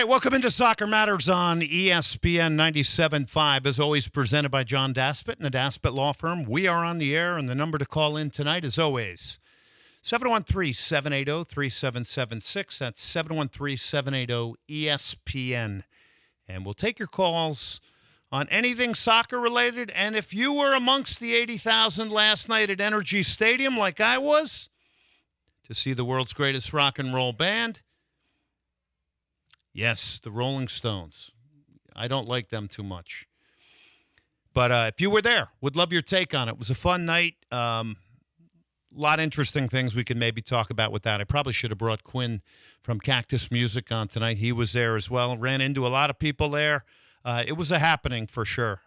right, welcome into Soccer Matters on ESPN 97.5, as always presented by John Daspit and the Daspit Law Firm. We are on the air, and the number to call in tonight is always 713-780-3776. That's 713-780-ESPN. And we'll take your calls on anything soccer-related. And if you were amongst the 80,000 last night at Energy Stadium like I was to see the world's greatest rock and roll band, yes, the Rolling Stones. I don't like them too much. But if you were there, would love your take on it. It was a fun night. A lot of interesting things we could maybe talk about with that. I probably should have brought Quinn from Cactus Music on tonight. He was there as well. Ran into a lot of people there. It was a happening for sure.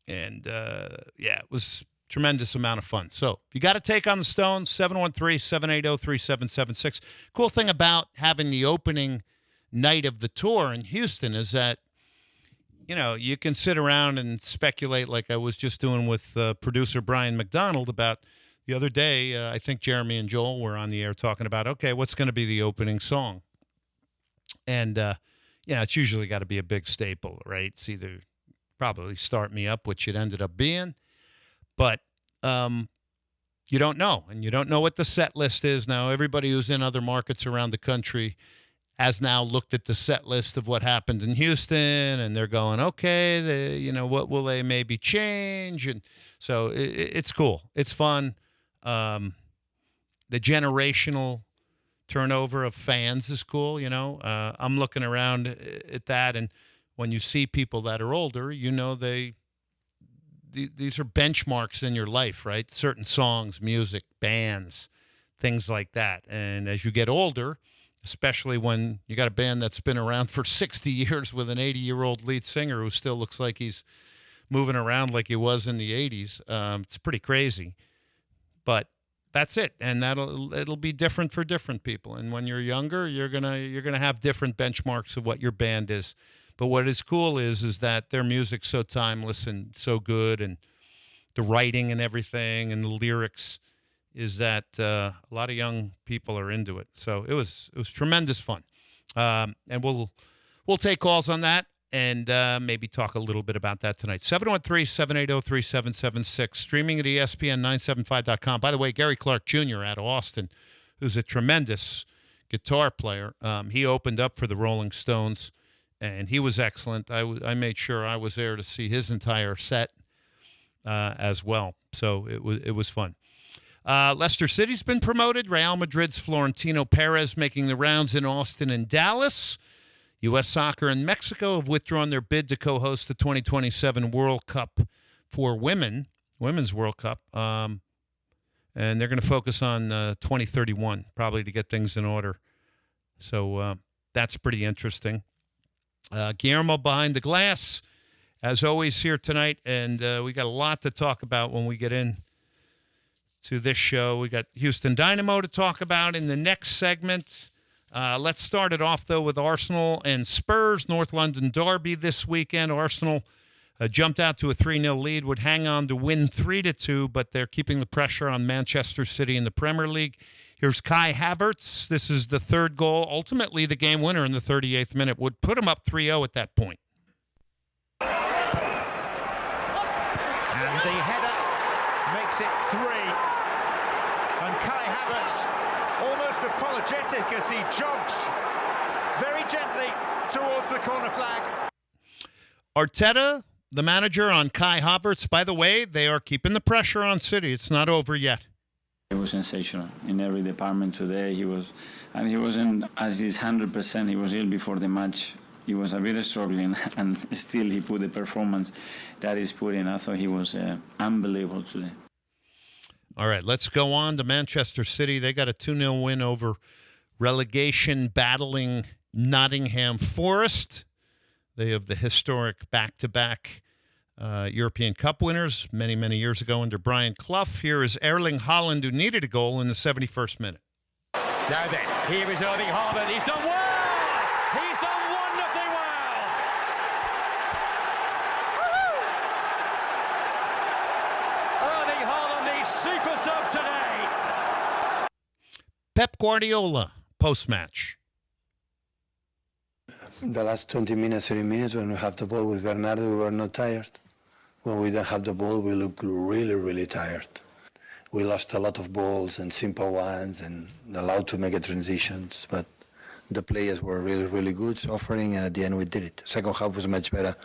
It was tremendous amount of fun. So if you got a take on the Stones, 713-780-3776. Cool thing about having the opening night of the tour in Houston is that, you know, you can sit around and speculate like I was just doing with producer Brian McDonald about the other day. I think Jeremy and Joel were on the air talking about, okay, what's going to be the opening song? And, it's usually got to be a big staple, right? It's either probably Start Me Up, which it ended up being. But you don't know, and you don't know what the set list is. Now, everybody who's in other markets around the country has now looked at the set list of what happened in Houston, and they're going, okay, what will they maybe change? And so it's cool. It's fun. The generational turnover of fans is cool, I'm looking around at that, and when you see people that are older, these are benchmarks in your life, right? Certain songs, music, bands, things like that. And as you get older, especially when you got a band that's been around for 60 years with an 80-year-old lead singer who still looks like he's moving around like he was in the 80s, it's pretty crazy. But that's it, and it'll be different for different people. And when you're younger, you're gonna have different benchmarks of what your band is. But what is cool is that their music's so timeless and so good, and the writing and everything and the lyrics is that a lot of young people are into it. So it was tremendous fun. And we'll take calls on that and maybe talk a little bit about that tonight. 713-780-3776, streaming at ESPN975.com. By the way, Gary Clark Jr. out of Austin, who's a tremendous guitar player, he opened up for the Rolling Stones. And he was excellent. I made sure I was there to see his entire set as well. So it was fun. Leicester City's been promoted. Real Madrid's Florentino Perez making the rounds in Austin and Dallas. U.S. Soccer and Mexico have withdrawn their bid to co-host the 2027 World Cup for Women's World Cup. And they're going to focus on 2031, probably to get things in order. So that's pretty interesting. Guillermo behind the glass, as always, here tonight, and we got a lot to talk about when we get in to this show. We got Houston Dynamo to talk about in the next segment. Let's start it off, though, with Arsenal and Spurs. North London derby this weekend. Arsenal jumped out to a 3-0 lead, would hang on to win 3-2, but they're keeping the pressure on Manchester City in the Premier League. Here's Kai Havertz. This is the third goal. Ultimately, the game winner in the 38th minute would put him up 3-0 at that point. And the header makes it 3. And Kai Havertz almost apologetic as he jogs very gently towards the corner flag. Arteta, the manager, on Kai Havertz. By the way, they are keeping the pressure on City. It's not over yet. He was sensational in every department today. He wasn't as his 100%. He was ill before the match. He was a bit struggling, and still he put the performance that he's put in. I thought he was unbelievable today. All right, let's go on to Manchester City. They got a 2-0 win over relegation battling Nottingham Forest. They have the historic back-to-back European Cup winners many, many years ago under Brian Clough. Here is Erling Haaland, who needed a goal in the 71st minute. Now then, here is Erling Haaland. He's done well! He's done wonderfully well! Woo-hoo! Erling Haaland, the super sub today. Pep Guardiola, post-match. the last 20 minutes, 30 minutes, when we have the ball with Bernardo, we were not tired. When we don't have the ball, we look really, really tired. We lost a lot of balls and simple ones and allowed to make transitions, but the players were really, really good, suffering, and at the end we did it. Second half was much better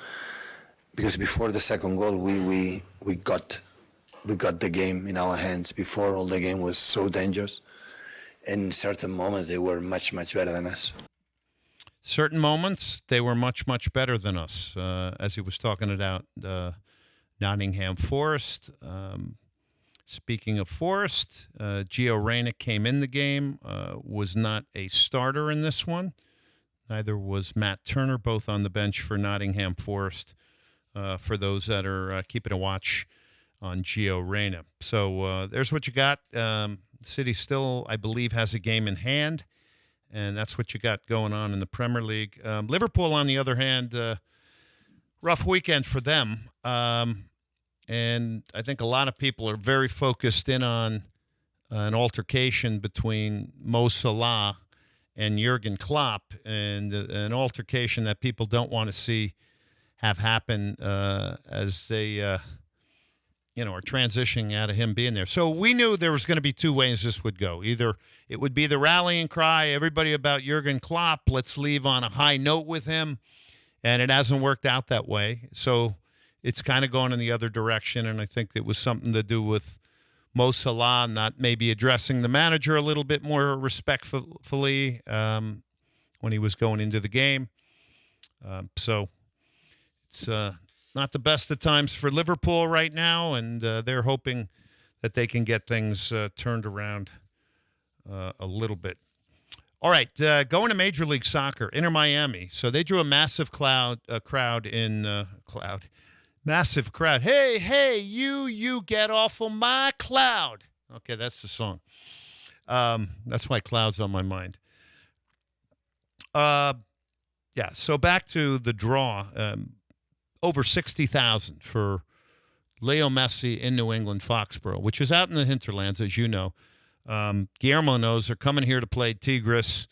because before the second goal, we got the game in our hands. Before, all the game was so dangerous. And in certain moments, they were much, much better than us. Certain moments, they were much, much better than us. As he was talking about Nottingham Forest. Speaking of Forest, Gio Reyna came in the game, was not a starter in this one. Neither was Matt Turner, both on the bench for Nottingham Forest, for those that are keeping a watch on Gio Reyna. So there's what you got. City still, I believe, has a game in hand, and that's what you got going on in the Premier League. Liverpool, on the other hand, rough weekend for them. And I think a lot of people are very focused in on an altercation between Mo Salah and Jurgen Klopp, and an altercation that people don't want to see have happen as they, are transitioning out of him being there. So we knew there was going to be two ways this would go. Either it would be the rallying cry, everybody about Jurgen Klopp, let's leave on a high note with him, and it hasn't worked out that way. So it's kind of going in the other direction, and I think it was something to do with Mo Salah not maybe addressing the manager a little bit more respectfully when he was going into the game. So it's not the best of times for Liverpool right now, and they're hoping that they can get things turned around a little bit. All right, going to Major League Soccer, Inter Miami. So they drew a massive crowd. Massive crowd. Hey, you get off of my cloud. Okay, that's the song. That's why cloud's on my mind. So back to the draw. Over 60,000 for Leo Messi in New England, Foxborough, which is out in the hinterlands, as you know. Guillermo knows they're coming here to play Tigres.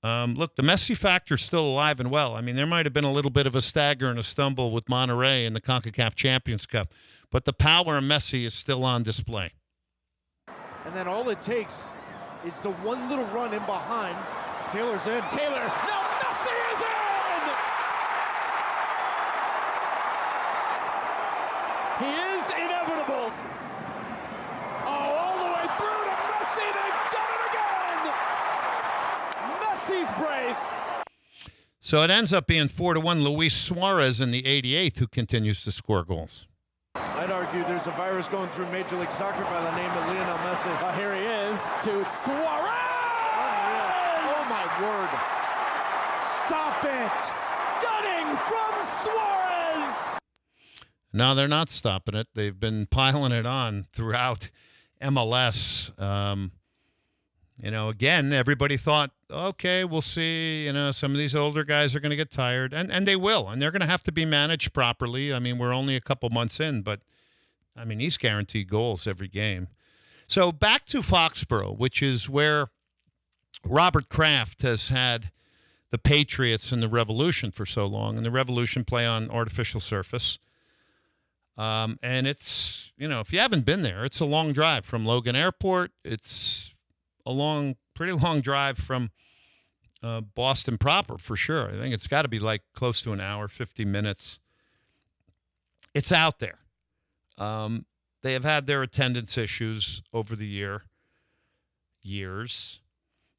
Look, the Messi factor's still alive and well. I mean, there might have been a little bit of a stagger and a stumble with Monterrey in the CONCACAF Champions Cup, but the power of Messi is still on display. And then all it takes is the one little run in behind. Taylor's in. Taylor. No, Messi is in! He is inevitable. Oh, all the way through to Messi. They've done it again! Messi's brace. So it ends up being 4-1. Luis Suarez in the 88th, who continues to score goals. I'd argue there's a virus going through Major League Soccer by the name of Lionel Messi. Here he is to Suarez! Unreal. Oh, my word. Stop it! Stunning from Suarez! No, they're not stopping it. They've been piling it on throughout MLS. Again, everybody thought, okay, we'll see. Some of these older guys are going to get tired, and they will, and they're going to have to be managed properly. I mean, we're only a couple months in, but, I mean, he's guaranteed goals every game. So back to Foxborough, which is where Robert Kraft has had the Patriots and the Revolution for so long, and the Revolution play on artificial surface. And it's, if you haven't been there, it's a long drive from Logan Airport. It's a pretty long drive from Boston proper, for sure. I think it's got to be like close to an hour, 50 minutes. It's out there. They have had their attendance issues over the years.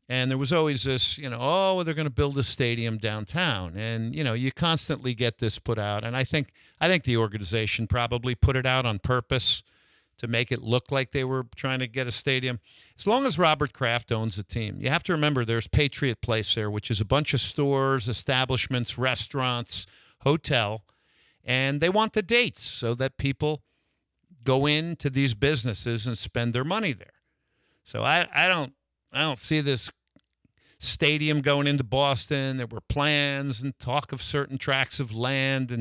And there was always this, they're going to build a stadium downtown. And, you constantly get this put out. And I think the organization probably put it out on purpose to make it look like they were trying to get a stadium. As long as Robert Kraft owns the team. You have to remember there's Patriot Place there, which is a bunch of stores, establishments, restaurants, hotel. And they want the dates so that people go into these businesses and spend their money there. So I don't see this stadium going into Boston. There were plans and talk of certain tracts of land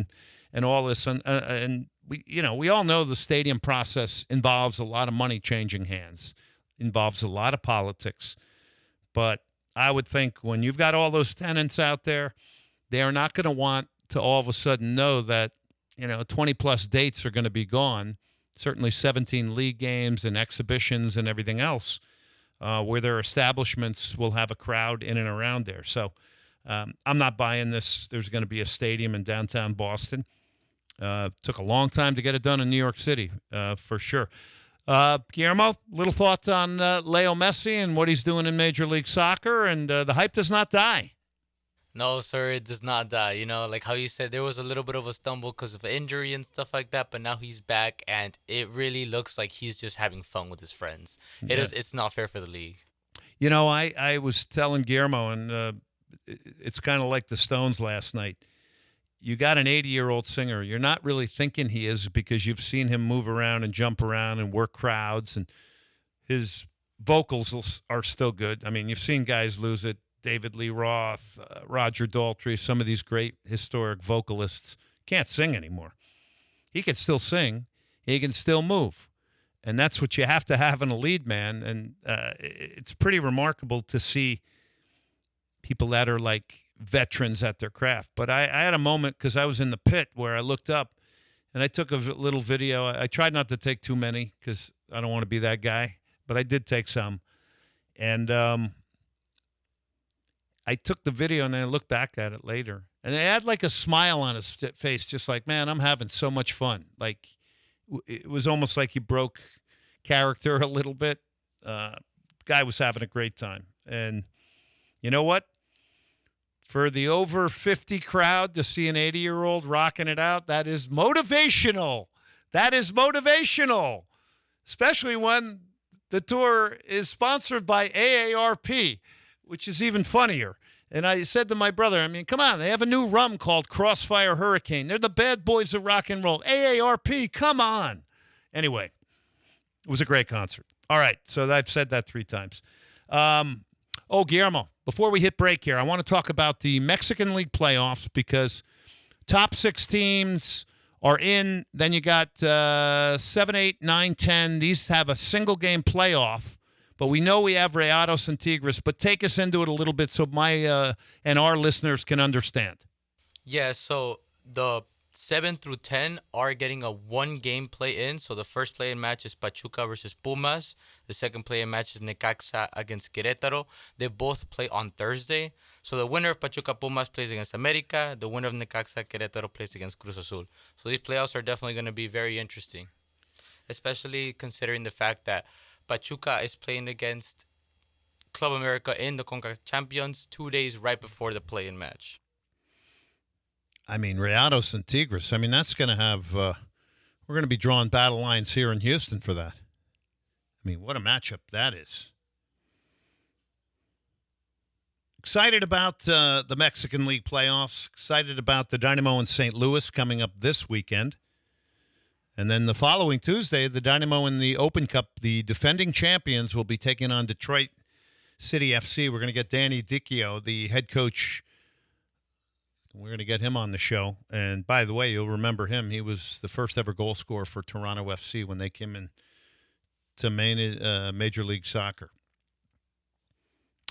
and all this. And we all know the stadium process involves a lot of money changing hands, involves a lot of politics. But I would think when you've got all those tenants out there, they are not going to want to all of a sudden know that, 20-plus dates are going to be gone, certainly 17 league games and exhibitions and everything else, where their establishments will have a crowd in and around there. So I'm not buying this. There's going to be a stadium in downtown Boston. Took a long time to get it done in New York City, for sure. Guillermo, little thoughts on Leo Messi and what he's doing in Major League Soccer, and the hype does not die. No, sir, it does not die. Like how you said, there was a little bit of a stumble because of injury and stuff like that, but now he's back, and it really looks like he's just having fun with his friends. It's not fair for the league. I was telling Guillermo, and it's kind of like the Stones last night. You got an 80-year-old singer. You're not really thinking he is because you've seen him move around and jump around and work crowds, and his vocals are still good. I mean, you've seen guys lose it. David Lee Roth, Roger Daltrey, some of these great historic vocalists can't sing anymore. He can still sing. He can still move. And that's what you have to have in a lead man. And it's pretty remarkable to see people that are like veterans at their craft. But I had a moment because I was in the pit where I looked up and I took a little video. I tried not to take too many because I don't want to be that guy, but I did take some. And I took the video and then I looked back at it later. And I had like a smile on his face, just like, man, I'm having so much fun. Like, it was almost like he broke character a little bit. Guy was having a great time. And you know what? For the over 50 crowd to see an 80-year-old rocking it out, that is motivational. That is motivational, especially when the tour is sponsored by AARP, which is even funnier. And I said to my brother, I mean, come on, they have a new rum called Crossfire Hurricane. They're the bad boys of rock and roll. AARP, come on. Anyway, it was a great concert. All right, so I've said that 3 times. Guillermo, before we hit break here, I want to talk about the Mexican League playoffs because top 6 teams are in. Then you got 7, 8, 9, 10. These have a single-game playoff. But we know we have Rayados and Tigres, but take us into it a little bit so my and our listeners can understand. Yeah, so the 7 through 10 are getting a 1-game play-in. So the first play-in match is Pachuca versus Pumas. The second play-in match is Necaxa against Querétaro. They both play on Thursday. So the winner of Pachuca Pumas plays against América. The winner of Necaxa Querétaro plays against Cruz Azul. So these playoffs are definitely going to be very interesting, especially considering the fact that Pachuca is playing against Club America in the CONCACAF Champions 2 days right before the play-in match. I mean, Rayados and Tigres. I mean, that's going to have we're going to be drawing battle lines here in Houston for that. I mean, what a matchup that is. Excited about the Mexican League playoffs. Excited about the Dynamo in St. Louis coming up this weekend. And then the following Tuesday, the Dynamo in the Open Cup, the defending champions, will be taking on Detroit City FC. We're going to get Danny Dicchio, the head coach. We're going to get him on the show. And by the way, you'll remember him. He was the first ever goal scorer for Toronto FC when they came in to Major League Soccer.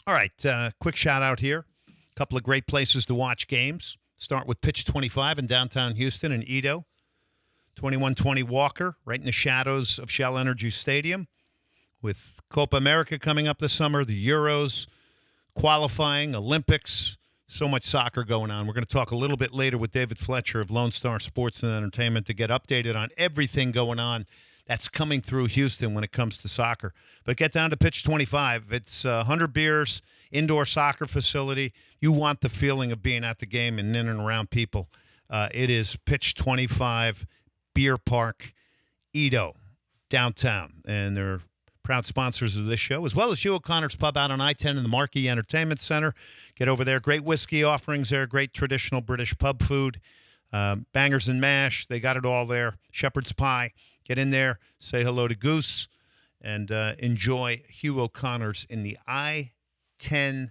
All right, quick shout out here. A couple of great places to watch games. Start with Pitch 25 in downtown Houston and Edo. 2120 Walker, right in the shadows of Shell Energy Stadium. With Copa America coming up this summer, the Euros, qualifying, Olympics, so much soccer going on. We're going to talk a little bit later with David Fletcher of Lone Star Sports and Entertainment to get updated on everything going on that's coming through Houston when it comes to soccer. But get down to Pitch 25. It's 100 beers, indoor soccer facility. You want the feeling of being at the game and in and around people. It is Pitch 25 Beer Park, Edo, downtown. And they're proud sponsors of this show, as well as Hugh O'Connor's Pub out on I-10 in the Marquee Entertainment Center. Get over there. Great whiskey offerings there. Great traditional British pub food. Bangers and mash. They got it all there. Shepherd's pie. Get in there. Say hello to Goose. And enjoy Hugh O'Connor's in the I-10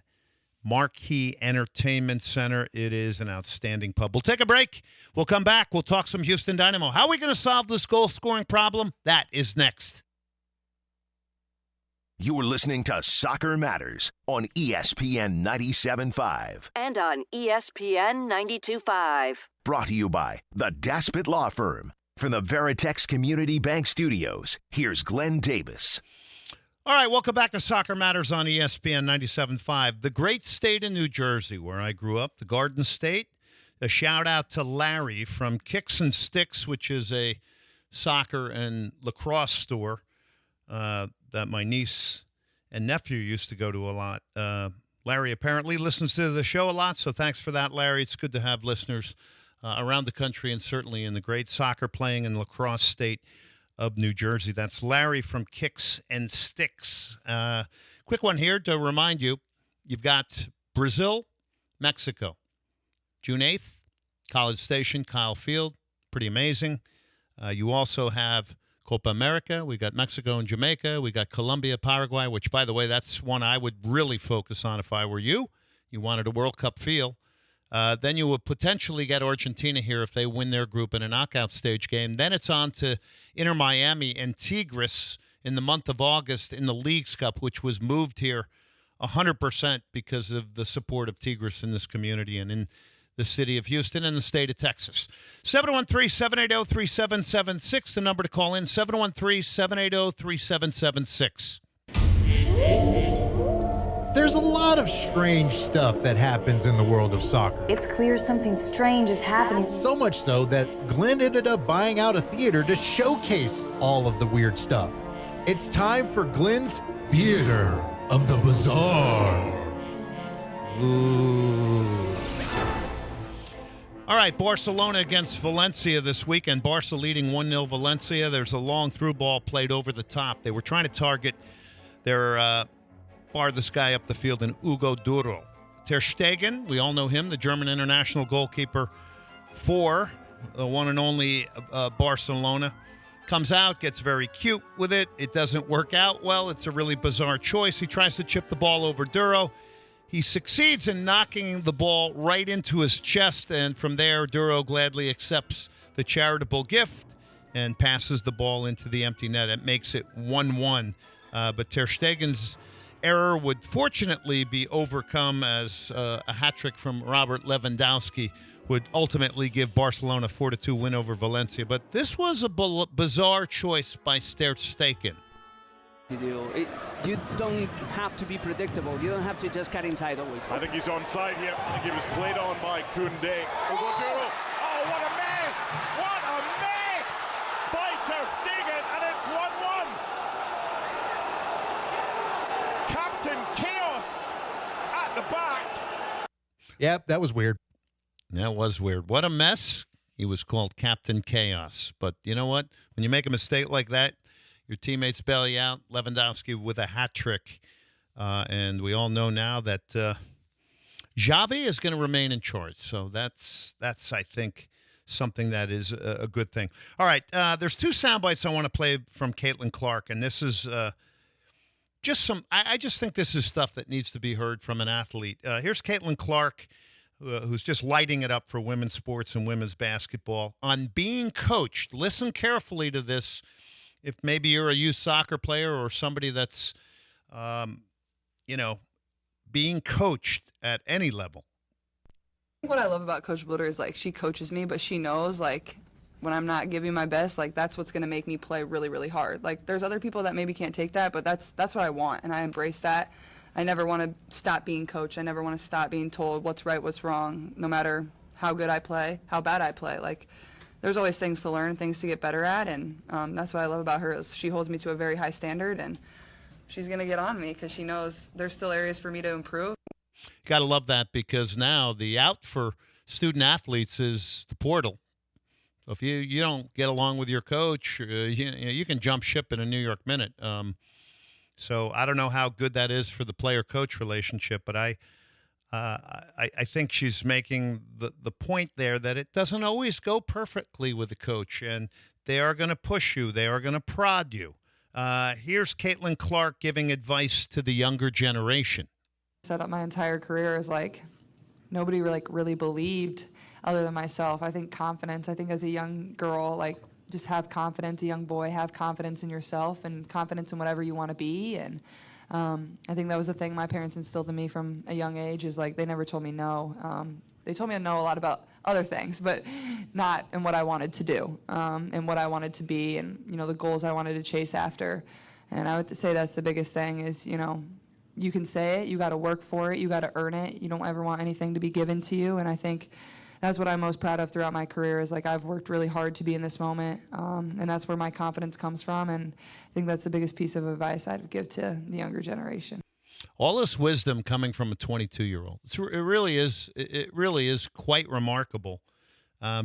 Marquee Entertainment Center. It is an outstanding pub. We'll take a break. We'll come back. We'll talk some Houston Dynamo. How are we going to solve this goal-scoring problem? That is next. You're listening to Soccer Matters on ESPN 97.5. And on ESPN 92.5. Brought to you by the Daspit Law Firm. From the Veritex Community Bank Studios, here's Glenn Davis. All right, welcome back to Soccer Matters on ESPN 97.5. The great state of New Jersey, where I grew up, the Garden State. A shout-out to Larry from Kicks and Sticks, which is a soccer and lacrosse store that my niece and nephew used to go to a lot. Larry apparently listens to the show a lot, so thanks for that, Larry. It's good to have listeners around the country and certainly in the great soccer playing and lacrosse state of New Jersey. That's Larry from Kicks and Sticks. Quick one here to remind you, you've got Brazil, Mexico. June 8th, College Station, Kyle Field. Pretty amazing. You also have Copa America. We got Mexico and Jamaica. We got Colombia, Paraguay, which, by the way, that's one I would really focus on if I were you. You wanted a World Cup feel. Then you would potentially get Argentina here if they win their group in a knockout stage game. Then it's on to Inter Miami and Tigres in the month of August in the Leagues Cup, which was moved here 100% because of the support of Tigres in this community and in the city of Houston and the state of Texas. 713-780-3776, the number to call in, 713-780-3776. There's a lot of strange stuff that happens in the world of soccer. It's clear something strange is happening. So much so that Glenn ended up buying out a theater to showcase all of the weird stuff. It's time for Glenn's Theater of the Bizarre. Ooh. All right, Barcelona against Valencia this weekend. Barca leading 1-0 Valencia. There's a long through ball played over the top. They were trying to target their farthest guy up the field in Hugo Duro. Ter Stegen, we all know him, the German international goalkeeper for the one and only Barcelona. Comes out, gets very cute with it. It doesn't work out well. It's a really bizarre choice. He tries to chip the ball over Duro. He succeeds in knocking the ball right into his chest, and from there, Duro gladly accepts the charitable gift and passes the ball into the empty net. It makes it 1-1. But Ter Stegen's error would fortunately be overcome as a hat-trick from Robert Lewandowski would ultimately give Barcelona a 4-2 win over Valencia. But this was a bizarre choice by Ter Stegen. You don't have to be predictable. You don't have to just cut inside always. I think he's onside here. I think he was played on by Koundé. Oh, what a mess! What a mess by Ter Stegen, and it's 1-1. Captain Chaos at the back. Yep, that was weird. That was weird. What a mess. He was called Captain Chaos. But you know what? When you make a mistake like that, your teammates bail you out. Lewandowski with a hat trick. And we all know now that Xavi is going to remain in charge. So that's I think, something that is a good thing. All right. There's two sound bites I want to play from Caitlin Clark. And this is just some – I just think this is stuff that needs to be heard from an athlete. Here's Caitlin Clark, who's just lighting it up for women's sports and women's basketball on being coached. Listen carefully to this. If maybe you're a youth soccer player or somebody that's, being coached at any level. What I love about Coach Blitter is, she coaches me, but she knows, when I'm not giving my best, that's what's going to make me play really, really hard. There's other people that maybe can't take that, but that's what I want, and I embrace that. I never want to stop being coached. I never want to stop being told what's right, what's wrong, no matter how good I play, how bad I play. There's always things to learn, things to get better at, and that's what I love about her is she holds me to a very high standard, and she's going to get on me because she knows there's still areas for me to improve. Got to love that because now the out for student athletes is the portal. So if you don't get along with your coach, you can jump ship in a New York minute. So I don't know how good that is for the player-coach relationship, but I think she's making the point there that it doesn't always go perfectly with the coach, and they are going to push you. They are going to prod you. Here's Caitlin Clark giving advice to the younger generation. Set up my entire career as nobody really believed other than myself. I think confidence. I think as a young girl, just have confidence. A young boy, have confidence in yourself and confidence in whatever you want to be. And I think that was the thing my parents instilled in me from a young age, is like they never told me no. They told me to know a lot about other things, but not in what I wanted to do, and what I wanted to be, and the goals I wanted to chase after. And I would say that's the biggest thing is, you can say it, you got to work for it, you got to earn it. You don't ever want anything to be given to you. And I think that's what I'm most proud of throughout my career is like I've worked really hard to be in this moment, and that's where my confidence comes from. And I think that's the biggest piece of advice I'd give to the younger generation. All this wisdom coming from a 22-year-old. It really is. It really is quite remarkable.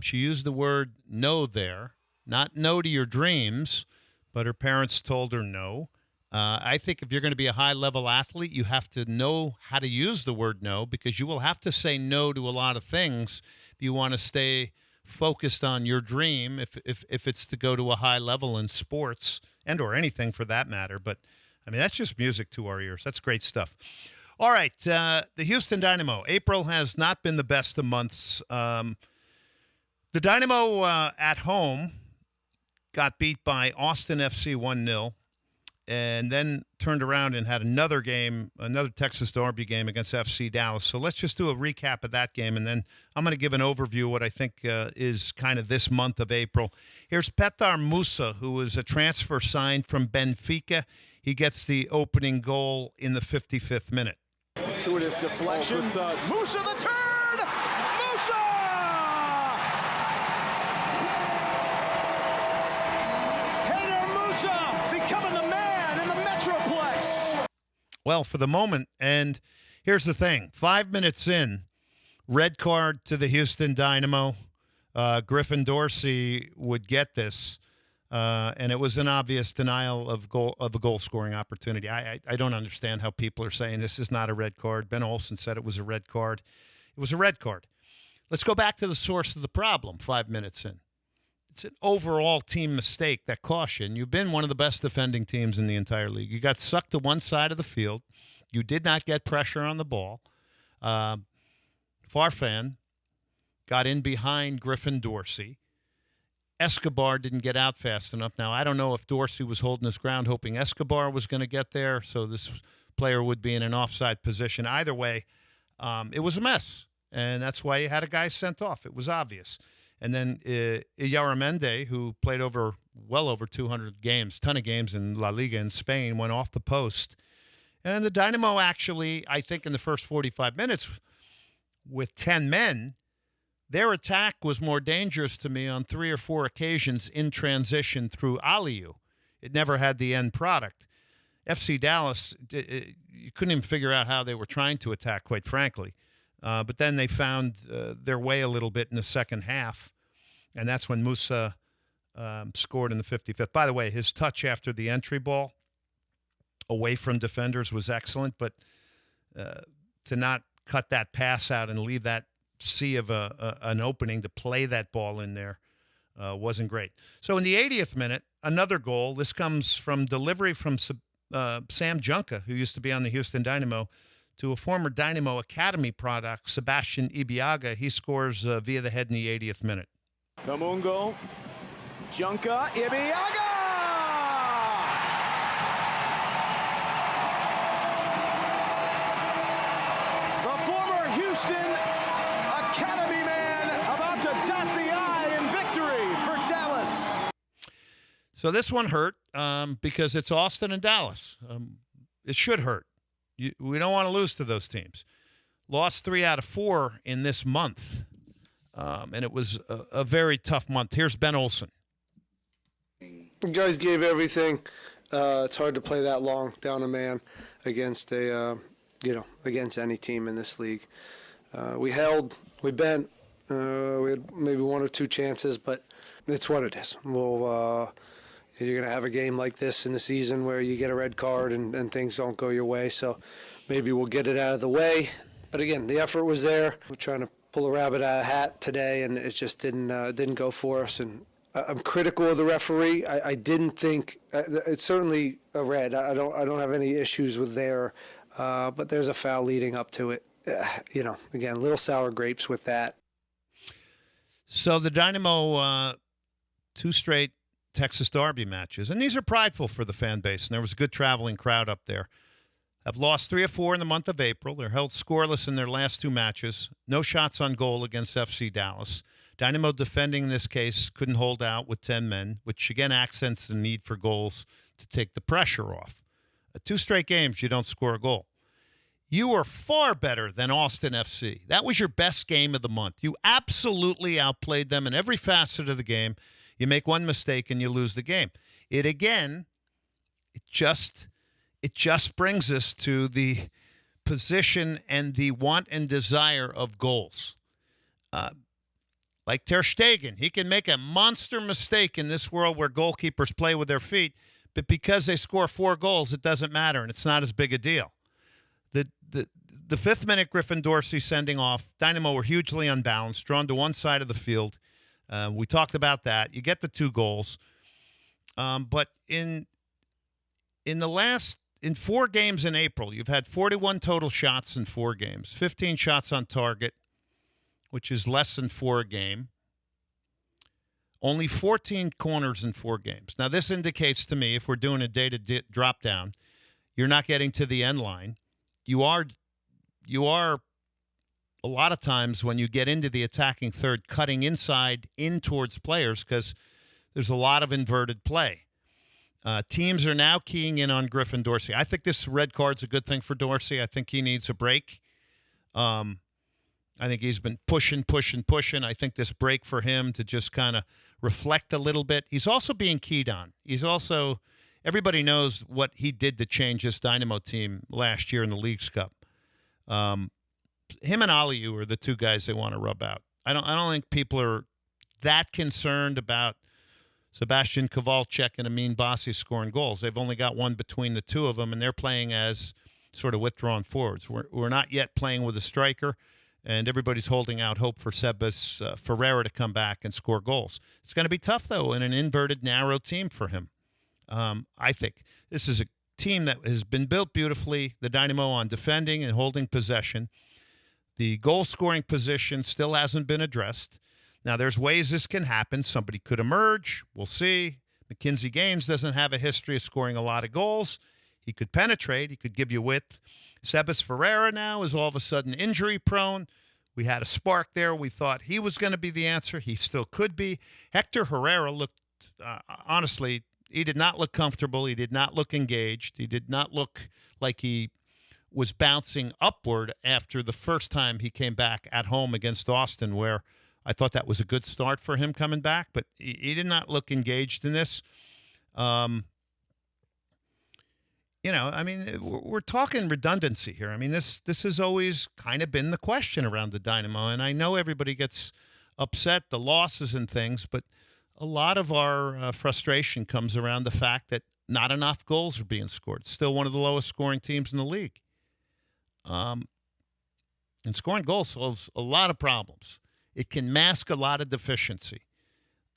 She used the word no there, not no to your dreams, but her parents told her no. I think if you're going to be a high-level athlete, you have to know how to use the word no, because you will have to say no to a lot of things if you want to stay focused on your dream, if it's to go to a high level in sports and or anything for that matter. But, I mean, that's just music to our ears. That's great stuff. All right, the Houston Dynamo. April has not been the best of months. The Dynamo at home got beat by Austin FC 1-0, and then turned around and had another game, another Texas Derby game against FC Dallas. So let's just do a recap of that game, and then I'm going to give an overview of what I think is kind of this month of April. Here's Petar Musa, who was a transfer signed from Benfica. He gets the opening goal in the 55th minute. Fortuitous deflection. Musa the turn! Musa! Hader Musa becoming the man in the Metroplex. Well, for the moment, and here's the thing. 5 minutes in, red card to the Houston Dynamo. Griffin Dorsey would get this, and it was an obvious denial of a goal-scoring opportunity. I don't understand how people are saying this is not a red card. Ben Olsen said it was a red card. It was a red card. Let's go back to the source of the problem 5 minutes in. It's an overall team mistake, that caution. You've been one of the best defending teams in the entire league. You got sucked to one side of the field. You did not get pressure on the ball. Farfan got in behind Griffin Dorsey. Escobar didn't get out fast enough. Now, I don't know if Dorsey was holding his ground, hoping Escobar was going to get there, so this player would be in an offside position. Either way, it was a mess, and that's why you had a guy sent off. It was obvious. And then Iyaramendi, who played well over 200 games, ton of games in La Liga in Spain, went off the post. And the Dynamo actually, I think in the first 45 minutes, with 10 men, their attack was more dangerous to me on 3 or 4 occasions in transition through Aliou. It never had the end product. FC Dallas, you couldn't even figure out how they were trying to attack, quite frankly. But then they found their way a little bit in the second half, and that's when Musa scored in the 55th. By the way, his touch after the entry ball away from defenders was excellent, but to not cut that pass out and leave that sea of an opening to play that ball in there wasn't great. So in the 80th minute, another goal. This comes from delivery from Sam Junca, who used to be on the Houston Dynamo, to a former Dynamo Academy product, Sebastian Ibiaga. He scores via the head in the 80th minute. Kamungo, Junca, Ibiaga! The former Houston Academy man about to dot the I in victory for Dallas. So this one hurt because it's Austin and Dallas. It should hurt. We don't want to lose to those teams. Lost 3 out of 4 in this month, and it was a very tough month. Here's Ben Olsen. You guys gave everything. It's hard to play that long down a man against against any team in this league. We held, we bent, we had maybe 1 or 2 chances, but it's what it is. You're going to have a game like this in the season where you get a red card and things don't go your way, so maybe we'll get it out of the way. But again, the effort was there. We're trying to pull a rabbit out of a hat today, and it just didn't go for us. And I'm critical of the referee. I didn't think it's certainly a red. I don't have any issues with there, but there's a foul leading up to it. Again, little sour grapes with that. So the Dynamo, 2 straight Texas Derby matches, and these are prideful for the fan base, and there was a good traveling crowd up there. have lost 3 or 4 in the month of April. They're held scoreless in their last 2 matches. No shots on goal against FC Dallas. Dynamo defending in this case couldn't hold out with 10 men, which again accents the need for goals to take the pressure off. 2 straight games, you don't score a goal. You were far better than Austin FC. That was your best game of the month. You absolutely outplayed them in every facet of the game. You make one mistake and you lose the game. It just brings us to the position and the want and desire of goals. Like Ter Stegen, he can make a monster mistake in this world where goalkeepers play with their feet, but because they score 4 goals, it doesn't matter, and it's not as big a deal. The 5th minute Griffin Dorsey sending off, Dynamo were hugely unbalanced, drawn to one side of the field. We talked about that. You get the 2 goals. But in 4 games in April, you've had 41 total shots in 4 games, 15 shots on target, which is less than 4 a game. Only 14 corners in 4 games. Now, this indicates to me, if we're doing a data drop down, you're not getting to the end line. You are a lot of times when you get into the attacking third, cutting inside in towards players because there's a lot of inverted play. Teams are now keying in on Griffin Dorsey. I think this red card's a good thing for Dorsey. I think he needs a break. I think he's been pushing. I think this break for him to just kind of reflect a little bit. He's also being keyed on. Everybody knows what he did to change this Dynamo team last year in the Leagues Cup. Him and Aliou are the 2 guys they want to rub out. I don't think people are that concerned about Sebastian Kowalczyk and Amin Bassi scoring goals. They've only got one between the 2 of them, and they're playing as sort of withdrawn forwards. We're not yet playing with a striker, and everybody's holding out hope for Sebas Ferreira to come back and score goals. It's going to be tough, though, in an inverted, narrow team for him. I think this is a team that has been built beautifully, the Dynamo, on defending and holding possession. The goal-scoring position still hasn't been addressed. Now, there's ways this can happen. Somebody could emerge. We'll see. Mackenzie Gaines doesn't have a history of scoring a lot of goals. He could penetrate. He could give you width. Sebas Ferreira now is all of a sudden injury-prone. We had a spark there. We thought he was going to be the answer. He still could be. Hector Herrera looked, honestly, he did not look comfortable. He did not look engaged. He did not look like he was bouncing upward after the first time he came back at home against Austin, where I thought that was a good start for him coming back, but he did not look engaged in this. We're talking redundancy here. I mean, this has always kind of been the question around the Dynamo, and I know everybody gets upset, the losses and things, but a lot of our frustration comes around the fact that not enough goals are being scored. Still one of the lowest scoring teams in the league. And scoring goals solves a lot of problems. It can mask a lot of deficiency.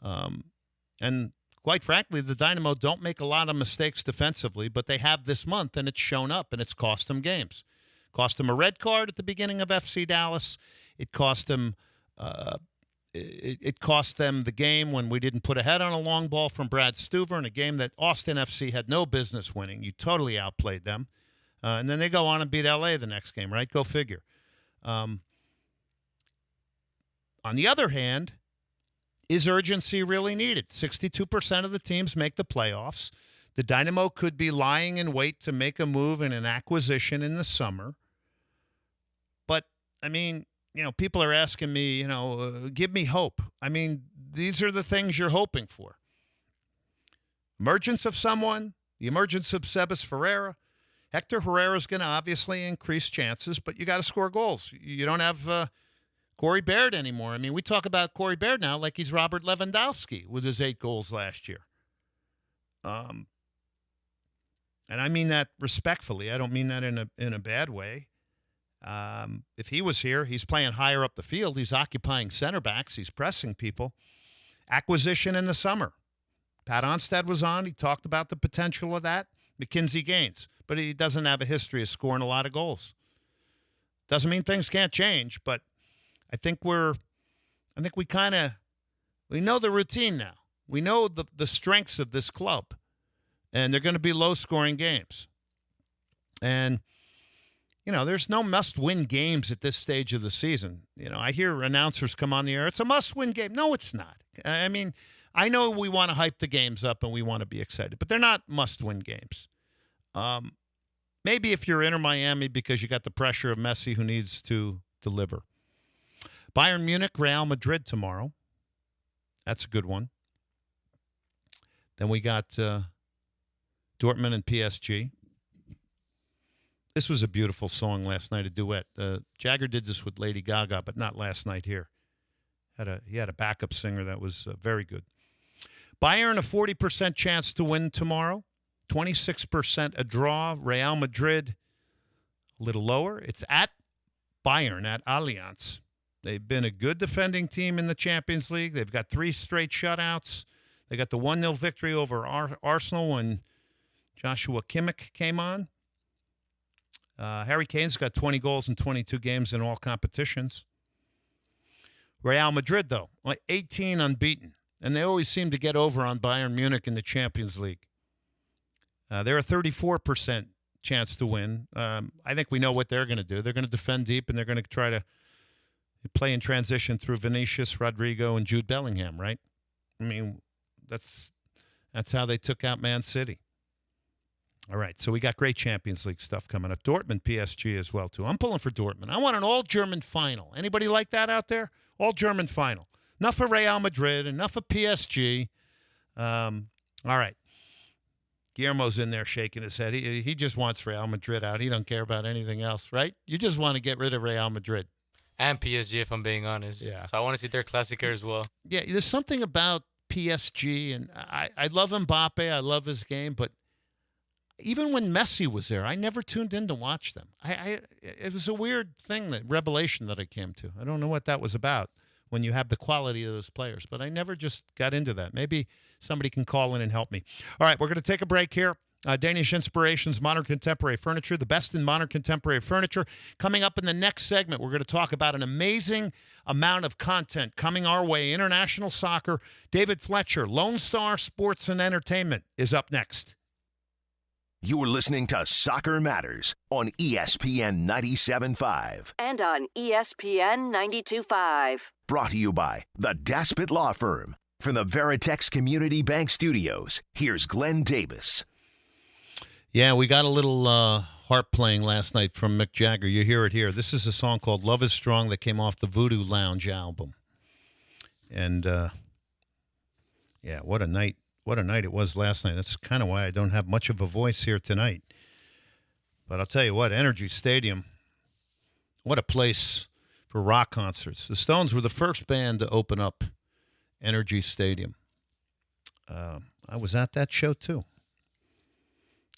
And quite frankly, the Dynamo don't make a lot of mistakes defensively, but they have this month, and it's shown up, and it's cost them games. Cost them a red card at the beginning of FC Dallas. It cost them it cost them the game when we didn't put a head on a long ball from Brad Stuver in a game that Austin FC had no business winning. You totally outplayed them. And then they go on and beat LA the next game, right? Go figure. On the other hand, is urgency really needed? 62% of the teams make the playoffs. The Dynamo could be lying in wait to make a move in an acquisition in the summer. But, I mean, people are asking me, give me hope. I mean, these are the things you're hoping for. Emergence of someone, the emergence of Sebas Ferreira. Hector Herrera is going to obviously increase chances, but you got to score goals. You don't have Corey Baird anymore. I mean, we talk about Corey Baird now like he's Robert Lewandowski with his 8 goals last year. And I mean that respectfully. I don't mean that in a bad way. If he was here, he's playing higher up the field. He's occupying center backs. He's pressing people. Acquisition in the summer. Pat Onstad was on. He talked about the potential of that. Mackenzie Gaines. But he doesn't have a history of scoring a lot of goals. Doesn't mean things can't change, but I think we know the routine now. We know the strengths of this club, and they're going to be low-scoring games. And there's no must-win games at this stage of the season. I hear announcers come on the air, it's a must-win game. No, it's not. I mean, I know we want to hype the games up and we want to be excited, but they're not must-win games. Maybe if you're Inter Miami because you got the pressure of Messi who needs to deliver. Bayern Munich, Real Madrid tomorrow. That's a good one. Then we got Dortmund and PSG. This was a beautiful song last night, a duet. Jagger did this with Lady Gaga, but not last night here. He had a backup singer that was very good. Bayern, a 40% chance to win tomorrow. 26% a draw. Real Madrid, a little lower. It's at Bayern, at Allianz. They've been a good defending team in the Champions League. They've got 3 straight shutouts. They got the 1-0 victory over Arsenal when Joshua Kimmich came on. Harry Kane's got 20 goals in 22 games in all competitions. Real Madrid, though, 18 unbeaten. And they always seem to get over on Bayern Munich in the Champions League. They're a 34% chance to win. I think we know what they're going to do. They're going to defend deep, and they're going to try to play in transition through Vinicius, Rodrigo, and Jude Bellingham, right? I mean, that's how they took out Man City. All right, so we got great Champions League stuff coming up. Dortmund, PSG as well, too. I'm pulling for Dortmund. I want an all-German final. Anybody like that out there? All-German final. Enough of Real Madrid, enough of PSG. All right. Guillermo's in there shaking his head. He just wants Real Madrid out. He don't care about anything else, right? You just want to get rid of Real Madrid. And PSG, if I'm being honest. Yeah. So I want to see their Classicer as well. Yeah, there's something about PSG, and I love Mbappe. I love his game, but even when Messi was there, I never tuned in to watch them. It was a weird thing, that revelation that I came to. I don't know what that was about when you have the quality of those players, but I never just got into that. Maybe somebody can call in and help me. All right, we're going to take a break here. Danish Inspirations, Modern Contemporary Furniture, the best in modern contemporary furniture. Coming up in the next segment, we're going to talk about an amazing amount of content coming our way. International soccer. David Fletcher, Lone Star Sports and Entertainment, is up next. You're listening to Soccer Matters on ESPN 97.5. And on ESPN 92.5. Brought to you by the Daspit Law Firm. From the Veritex Community Bank Studios, here's Glenn Davis. Yeah, we got a little harp playing last night from Mick Jagger. You hear it here. This is a song called Love is Strong that came off the Voodoo Lounge album. And, yeah, what a night. What a night it was last night. That's kind of why I don't have much of a voice here tonight. But I'll tell you what, Energy Stadium, what a place for rock concerts. The Stones were the first band to open up Energy Stadium. I was at that show too.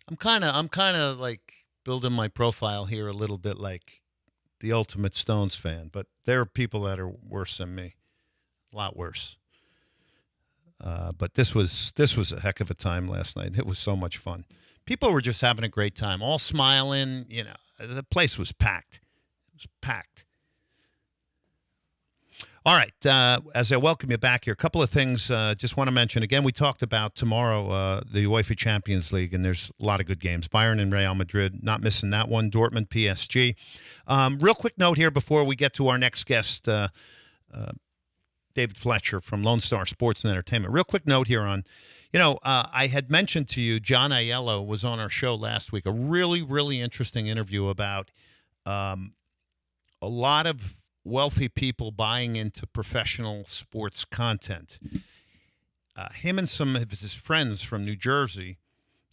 I'm kind of like building my profile here a little bit like the ultimate Stones fan, but there are people that are worse than me, a lot worse. But this was a heck of a time last night. It was so much fun. People were just having a great time, all smiling. You know, the place was packed. It was packed. All right, as I welcome you back here, a couple of things just want to mention. Again, we talked about tomorrow the UEFA Champions League, and there's a lot of good games. Bayern and Real Madrid, not missing that one. Dortmund, PSG. Real quick note here before we get to our next guest, David Fletcher from Lone Star Sports and Entertainment. Real quick note here on, I had mentioned to you, John Aiello was on our show last week, a really, really interesting interview about a lot of wealthy people buying into professional sports content. Him and some of his friends from New Jersey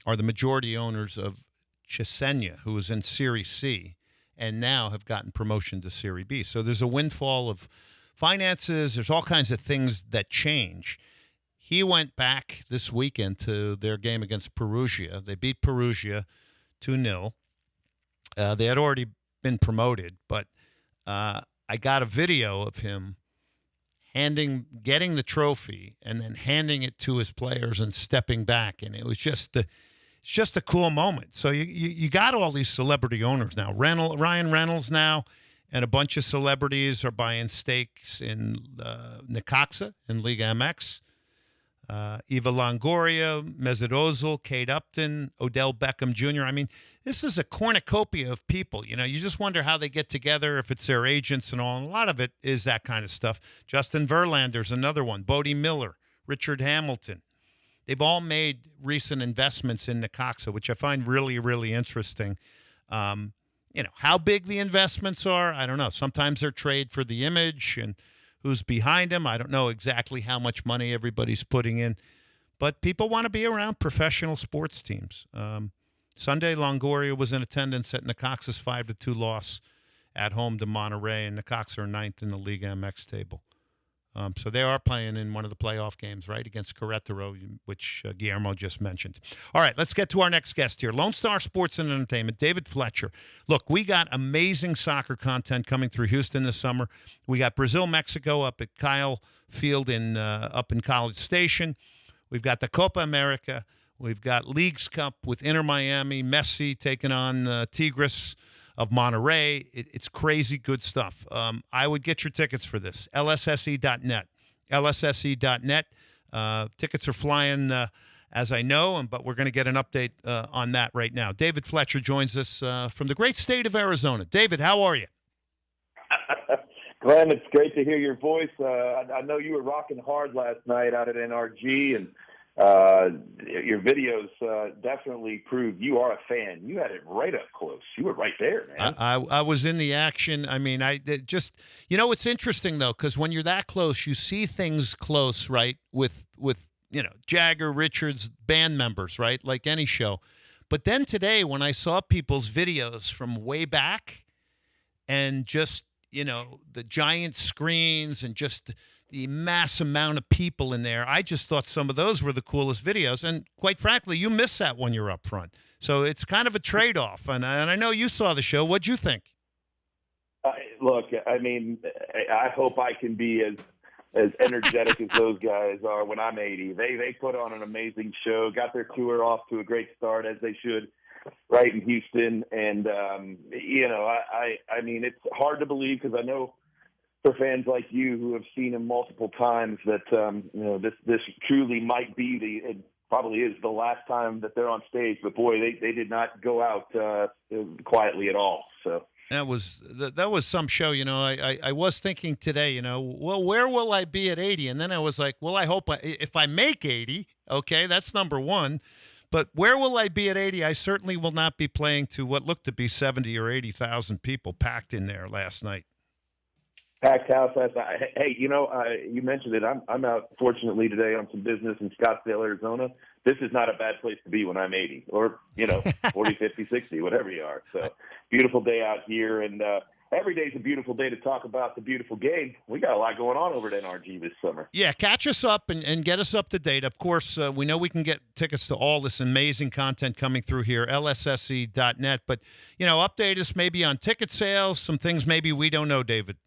are the majority owners of Cesena, who is in Serie C, and now have gotten promotion to Serie B. So there's a windfall of finances. There's all kinds of things that change. He went back this weekend to their game against Perugia. They beat Perugia 2-0. They had already been promoted, but I got a video of him getting the trophy and then handing it to his players and stepping back, and it was just a cool moment. So you got all these celebrity owners now. Ryan Reynolds now, and a bunch of celebrities are buying stakes in Necaxa in Liga MX. Eva Longoria, Mesut Ozil, Kate Upton, Odell Beckham Jr. I mean, this is a cornucopia of people. You know, you just wonder how they get together, if it's their agents and all. And a lot of it is that kind of stuff. Justin Verlander's another one. Bodie Miller, Richard Hamilton. They've all made recent investments in Necaxa, which I find really, really interesting. You know, how big the investments are, I don't know. Sometimes they're trade for the image and who's behind them. I don't know exactly how much money everybody's putting in. But people want to be around professional sports teams. Sunday, Longoria was in attendance at Necaxa's 5-2 loss at home to Monterrey, and Necaxa are 9th in the Liga MX table. So they are playing in one of the playoff games, right, against Querétaro, which Guillermo just mentioned. All right, let's get to our next guest here. Lone Star Sports and Entertainment, David Fletcher. Look, we got amazing soccer content coming through Houston this summer. We got Brazil-Mexico up at Kyle Field up in College Station. We've got the Copa America. We've got Leagues Cup with Inter Miami, Messi taking on Tigres of Monterrey. It's crazy good stuff. I would get your tickets for this. LSSE.net. LSSE.net. Tickets are flying, as I know, but we're going to get an update on that right now. David Fletcher joins us from the great state of Arizona. David, how are you? Glenn, it's great to hear your voice. I know you were rocking hard last night out at NRG, and your videos definitely proved you are a fan. You had it right up close. You were right there, man. I was in the action. I mean, it's interesting, though, because when you're that close, you see things close, right, with Jagger, Richards, band members, right, like any show. But then today, when I saw people's videos from way back and just, the giant screens and just the mass amount of people in there, I just thought some of those were the coolest videos. And quite frankly, you miss that when you're up front. So it's kind of a trade-off. And I know you saw the show. What'd you think? Look, I mean, I hope I can be as energetic as those guys are when I'm 80. They put on an amazing show, got their tour off to a great start, as they should, right in Houston. And, I mean, it's hard to believe, because I know for fans like you who have seen him multiple times that, this truly might be it probably is the last time that they're on stage. But, boy, they did not go out quietly at all. So that was some show. I was thinking today, well, where will I be at 80? And then I was like, well, I hope if I make 80, okay, that's number one. But where will I be at 80? I certainly will not be playing to what looked to be 70 or 80,000 people packed in there last night. Packed house last night. Hey, you mentioned it. I'm out, fortunately, today on some business in Scottsdale, Arizona. This is not a bad place to be when I'm 80 or, 40, 50, 60, whatever you are. So beautiful day out here. And every day is a beautiful day to talk about the beautiful game. We got a lot going on over at NRG this summer. Yeah, catch us up and get us up to date. Of course, we know we can get tickets to all this amazing content coming through here, lsse.net. But, update us maybe on ticket sales, some things maybe we don't know, David.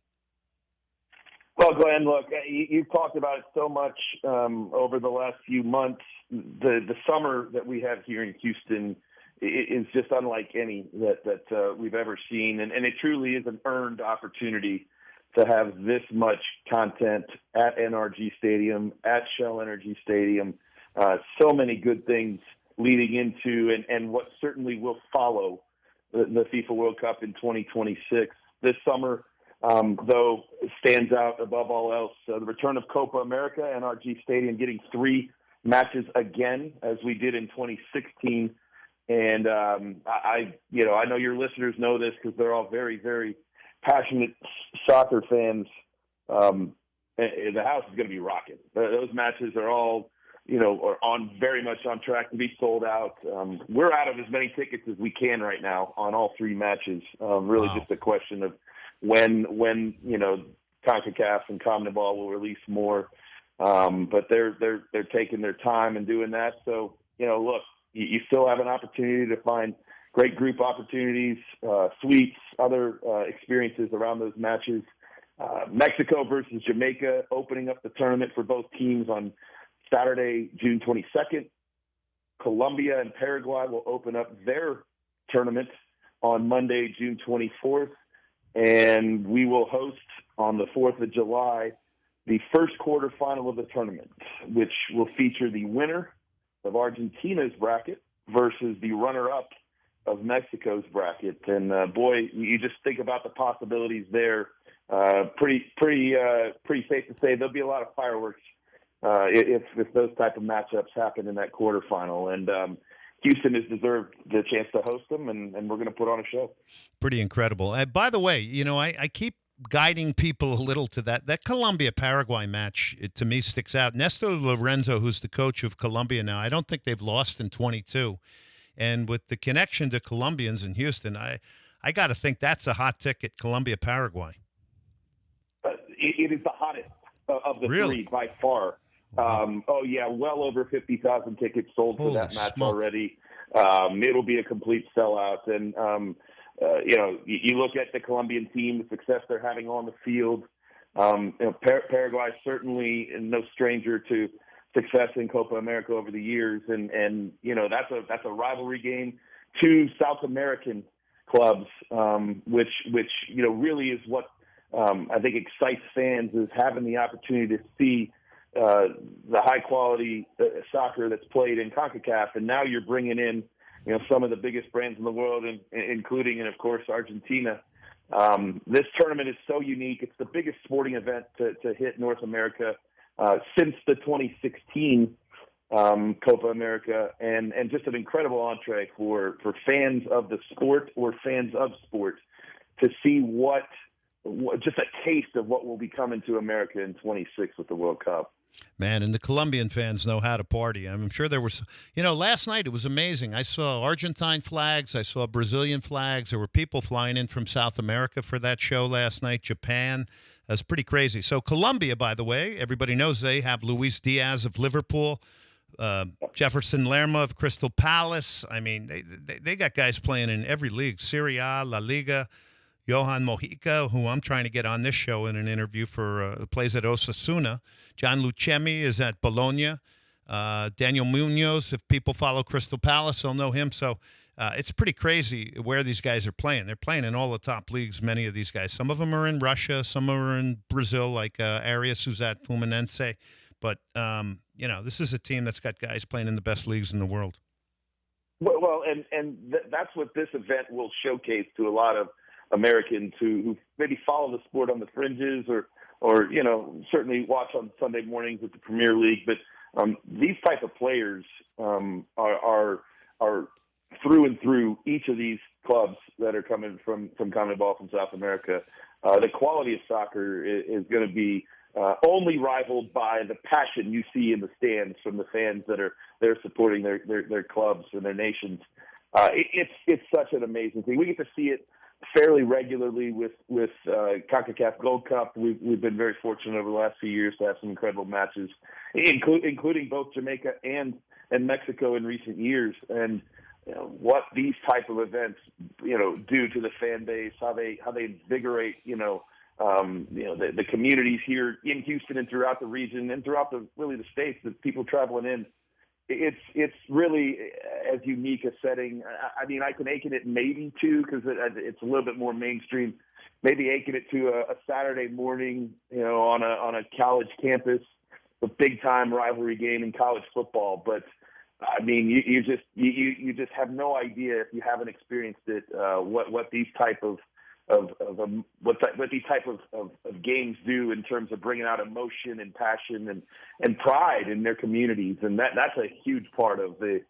Well, Glenn, look, you've talked about it so much over the last few months. The summer that we have here in Houston is just unlike any that we've ever seen. And it truly is an earned opportunity to have this much content at NRG Stadium, at Shell Energy Stadium. So many good things leading into and what certainly will follow the FIFA World Cup in 2026. This summer, though, stands out above all else. The return of Copa America, NRG Stadium getting 3 matches again, as we did in 2016. And I know your listeners know this because they're all very, very passionate soccer fans. The house is going to be rocking. Those matches are all, are very much on track to be sold out. We're out of as many tickets as we can right now on all 3 matches. Really wow. Just a question of when CONCACAF and CONMEBOL will release more. But they're taking their time and doing that. So, look, you still have an opportunity to find great group opportunities, suites, other experiences around those matches. Mexico versus Jamaica opening up the tournament for both teams on Saturday, June 22nd. Colombia and Paraguay will open up their tournament on Monday, June 24th. And we will host on the 4th of July the first quarterfinal of the tournament, which will feature the winner of Argentina's bracket versus the runner-up Mexico's bracket, and boy, you just think about the possibilities there. Pretty safe to say there'll be a lot of fireworks if those type of matchups happen in that quarterfinal, and Houston has deserved the chance to host them, and we're going to put on a show. Pretty incredible. By the way, I keep guiding people a little to that Colombia-Paraguay match. It, to me, sticks out. Nestor Lorenzo, who's the coach of Colombia now, I don't think they've lost in 22. And with the connection to Colombians in Houston, I got to think that's a hot ticket, Colombia-Paraguay. It is the hottest of the Really? three by far. Well over 50,000 tickets sold for that match already. It'll be a complete sellout. And, you look at the Colombian team, the success they're having on the field. Paraguay is certainly no stranger to success in Copa America over the years. And that's a rivalry game. Two South American clubs, which really is what I think excites fans, is having the opportunity to see the high quality soccer that's played in CONCACAF, and now you're bringing in some of the biggest brands in the world, including, and of course, Argentina. This tournament is so unique. It's the biggest sporting event to hit North America since the 2016 Copa America, and just an incredible entree for fans of the sport or fans of sport to see what just a taste of what will be coming to America in 26 with the World Cup. Man, and the Colombian fans know how to party. I'm sure there was, last night it was amazing. I saw Argentine flags. I saw Brazilian flags. There were people flying in from South America for that show last night, Japan. That's pretty crazy. So Colombia, by the way, everybody knows they have Luis Diaz of Liverpool, Jefferson Lerma of Crystal Palace. I mean, they got guys playing in every league, Serie A, La Liga. Johan Mojica, who I'm trying to get on this show in an interview for plays at Osasuna. John Lucchemi is at Bologna. Daniel Munoz, if people follow Crystal Palace, they'll know him. So it's pretty crazy where these guys are playing. They're playing in all the top leagues, many of these guys. Some of them are in Russia. Some are in Brazil, like Arias, who's at Fluminense. But, this is a team that's got guys playing in the best leagues in the world. Well, that's what this event will showcase to a lot of Americans who maybe follow the sport on the fringes or certainly watch on Sunday mornings with the Premier League. But these type of players are through and through each of these clubs that are coming from CONMEBOL from South America. The quality of soccer is going to be only rivaled by the passion you see in the stands from the fans that are there supporting their clubs and their nations. It's such an amazing thing. We get to see it fairly regularly with CONCACAF Gold Cup. We've been very fortunate over the last few years to have some incredible matches, including both Jamaica and Mexico in recent years. And what these type of events do to the fan base, how they invigorate the communities here in Houston and throughout the region and throughout the states, the people traveling in. It's really as unique a setting. I mean, I can akin it maybe to, because it's a little bit more mainstream, maybe akin it to a Saturday morning, on a college campus, a big time rivalry game in college football. But I mean, you just have no idea if you haven't experienced it, what these type of games do in terms of bringing out emotion and passion and pride in their communities, and that's a huge part of the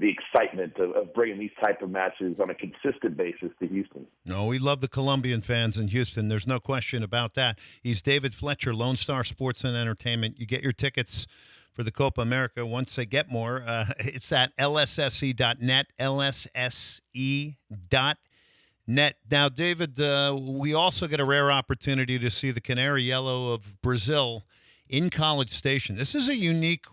excitement of bringing these type of matches on a consistent basis to Houston. No, we love the Colombian fans in Houston. There's no question about that. He's David Fletcher, Lone Star Sports and Entertainment. You get your tickets for the Copa America once they get more. It's at lsse.net, lsse.net. Now, David, we also get a rare opportunity to see the Canary Yellow of Brazil in College Station. This is a unique,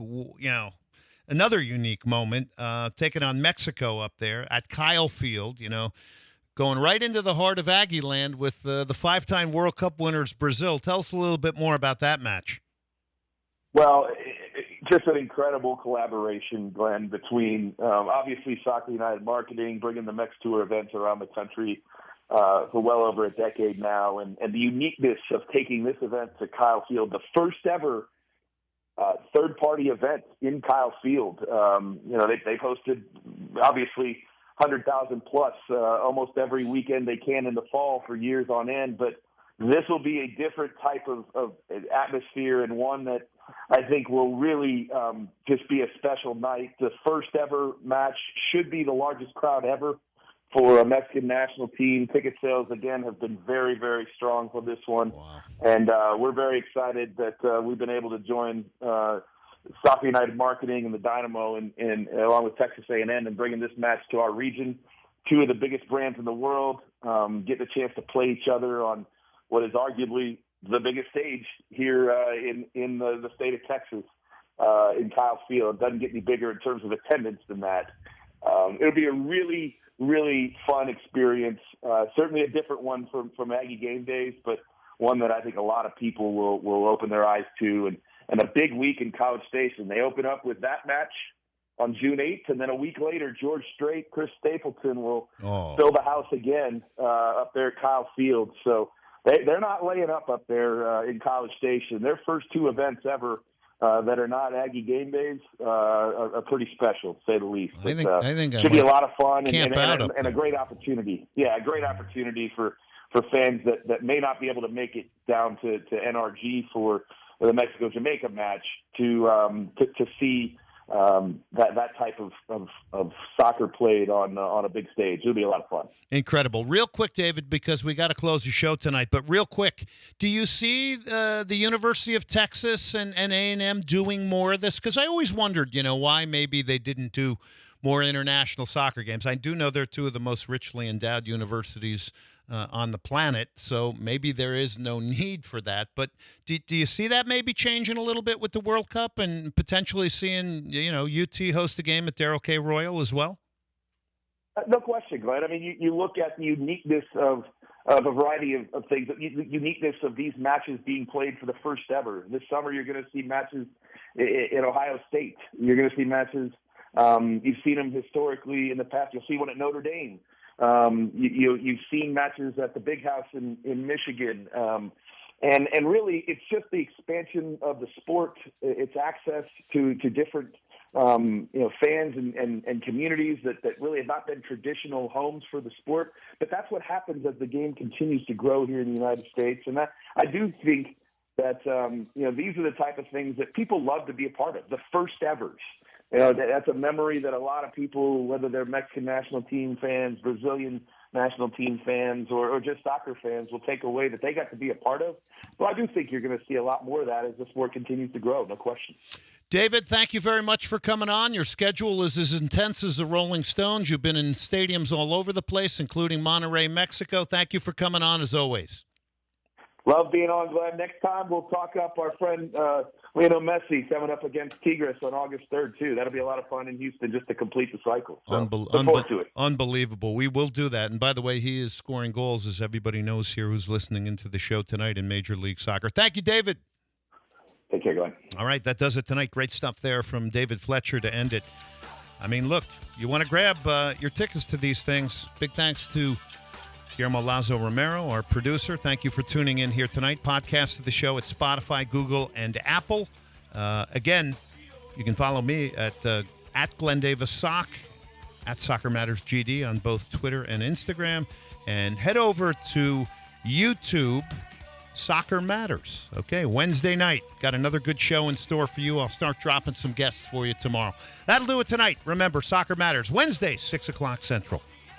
another unique moment, taking on Mexico up there at Kyle Field, going right into the heart of Aggie Land with the five-time World Cup winners, Brazil. Tell us a little bit more about that match. Well, just an incredible collaboration, Glenn, between obviously Soccer United Marketing, bringing the Mex Tour events around the country for well over a decade now, and the uniqueness of taking this event to Kyle Field, the first ever third-party event in Kyle Field. They've hosted, obviously, 100,000 plus almost every weekend they can in the fall for years on end. But this will be a different type of atmosphere, and one that I think will really just be a special night. The first ever match should be the largest crowd ever for a Mexican national team. Ticket sales, again, have been very, very strong for this one. Wow. And we're very excited that we've been able to join Soccer United Marketing and the Dynamo, and along with Texas A&M, and bringing this match to our region. Two of the biggest brands in the world getting a chance to play each other on what is arguably the biggest stage here in the state of Texas in Kyle Field. It doesn't get any bigger in terms of attendance than that. It'll be a really, really fun experience. Certainly a different one from Aggie game days, but one that I think a lot of people will open their eyes to. And a big week in College Station. They open up with that match on June 8th, and then a week later, George Strait, Chris Stapleton will fill the house again up there at Kyle Field. So they're not laying up there in College Station. Their first two events ever that are not Aggie game days are pretty special, to say the least. I think should be a lot of fun and a great opportunity. Yeah, a great opportunity for fans that may not be able to make it down to NRG for the Mexico-Jamaica match to see that type of soccer played on a big stage. It'll be a lot of fun. Incredible. Real quick, David, because we got to close the show tonight, but real quick, do you see the University of Texas and A&M doing more of this? Because I always wondered, why maybe they didn't do more international soccer games. I do know they're two of the most richly endowed universities on the planet, so maybe there is no need for that. But do you see that maybe changing a little bit with the World Cup and potentially seeing, UT host a game at Darrell K. Royal as well? No question, Glenn. I mean, you look at the uniqueness of a variety of things, the uniqueness of these matches being played for the first ever. This summer, you're going to see matches in Ohio State. You're going to see matches. You've seen them historically in the past. You'll see one at Notre Dame. You've seen matches at the Big House in Michigan. And really, it's just the expansion of the sport. It's access to different fans and communities that really have not been traditional homes for the sport. But that's what happens as the game continues to grow here in the United States. And I do think that these are the type of things that people love to be a part of. The first evers. That's a memory that a lot of people, whether they're Mexican national team fans, Brazilian national team fans, or just soccer fans, will take away that they got to be a part of. Well, I do think you're going to see a lot more of that as the sport continues to grow, no question. David, thank you very much for coming on. Your schedule is as intense as the Rolling Stones. You've been in stadiums all over the place, including Monterrey, Mexico. Thank you for coming on, as always. Love being on, Glenn. Next time, we'll talk up our friend Lionel Messi coming up against Tigres on August 3rd, too. That'll be a lot of fun in Houston just to complete the cycle. So look forward to it. Unbelievable. We will do that. And by the way, he is scoring goals, as everybody knows here who's listening into the show tonight in Major League Soccer. Thank you, David. Take care, Glenn. All right, that does it tonight. Great stuff there from David Fletcher to end it. I mean, look, you want to grab your tickets to these things. Big thanks to Guillermo Lazo Romero, our producer. Thank you for tuning in here tonight. Podcast of the show at Spotify, Google, and Apple. Again, you can follow me at Glenn Davis Sock, at Soccer Matters GD on both Twitter and Instagram. And head over to YouTube, Soccer Matters. Okay, Wednesday night. Got another good show in store for you. I'll start dropping some guests for you tomorrow. That'll do it tonight. Remember, Soccer Matters, Wednesdays, 6 o'clock Central.